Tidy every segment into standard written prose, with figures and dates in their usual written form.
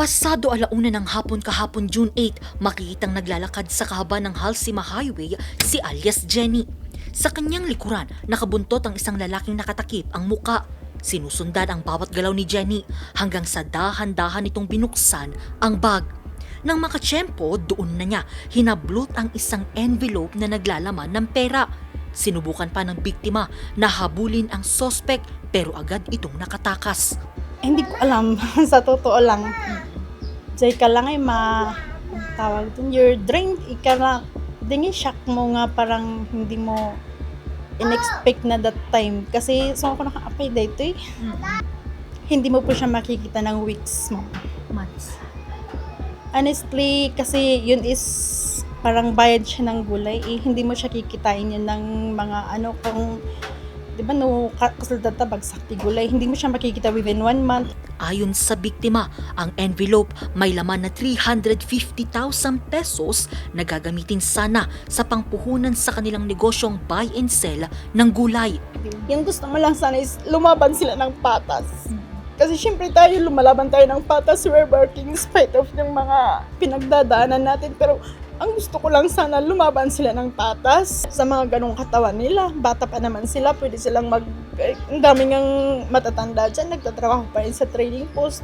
Pasado 1:00 ng hapon kahapon June 8, makikitang naglalakad sa kahaba ng Halsima Highway si alias Jenny. Sa kanyang likuran, nakabuntot ang isang lalaking nakatakip ang muka. Sinusundan ang bawat galaw ni Jenny hanggang sa dahan-dahan itong binuksan ang bag. Nang makatsyempo, doon na niya hinablot ang isang envelope na naglalaman ng pera. Sinubukan pa ng biktima na habulin ang sospek pero agad itong nakatakas. Hindi ko alam, sa totoo lang. Jay ka lang ay tawag dun, you're drained, ika lang. Dingi shock mo nga parang hindi mo in-expect na that time. Kasi so ako naka-apply dito eh. Hindi mo po siya makikita ng weeks mo. Months. Honestly, kasi yun is parang bayad siya ng gulay eh. Hindi mo siya kikitain yun ng mga kung di ba kasultata bagsak ti gulay, hindi mo siya makikita within 1 month. Ayon sa biktima, ang envelope may laman na 350,000 pesos na gagamitin sana sa pangpuhunan sa kanilang negosyong buy and sell ng gulay. Yung gusto mo lang sana is lumaban sila ng patas. Kasi syempre lumalaban tayo ng patas, we're working in spite of yung mga pinagdadaanan natin. Pero ang gusto ko lang sana lumaban sila ng patas sa mga ganong katawan nila. Bata pa naman sila, pwede silang ang daming ang matatanda dyan, nagtatrabaho pa rin sa trading post.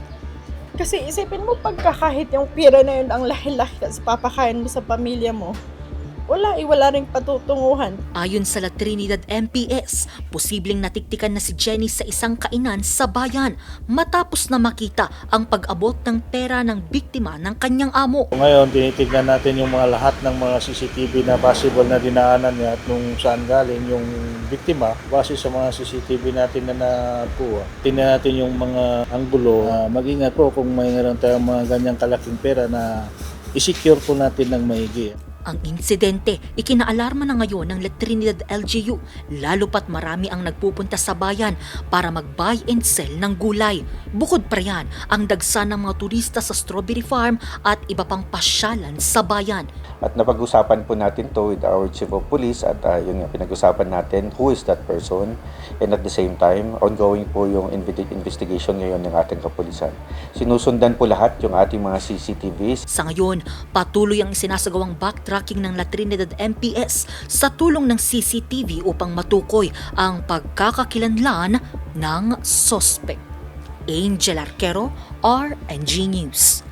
Kasi isipin mo pagka kahit yung pira na yun ang laki-laki kasi papakain mo sa pamilya mo, wala ring patutunguhan. Ayon sa La Trinidad MPS, posibleng natiktikan na si Jenny sa isang kainan sa bayan matapos na makita ang pag-abot ng pera ng biktima ng kanyang amo. Ngayon, tinitignan natin yung lahat ng mga CCTV na possible na dinaanan niya at nung saan galing yung biktima. Base sa mga CCTV natin na nakuha, tingnan natin yung mga anggulo. Mag-ingat po kung mayroon tayong mga ganyang kalaking pera na i-secure po natin ng maigi. Ang insidente, ikinaalarma na ngayon ng La Trinidad LGU, lalo pat marami ang nagpupunta sa bayan para mag-buy and sell ng gulay. Bukod pa yan, ang dagsa ng mga turista sa strawberry farm at iba pang pasyalan sa bayan. At napag-usapan po natin to with our chief of police at yun nga, pinag-usapan natin who is that person, and at the same time, ongoing po yung investigation ngayon ng ating kapulisan. Sinusundan po lahat yung ating mga CCTVs. Sa ngayon, patuloy ang isinasagawang backtracking ng La Trinidad MPS sa tulong ng CCTV upang matukoy ang pagkakakilanlan ng sospek. Angel Arquero, RNG News.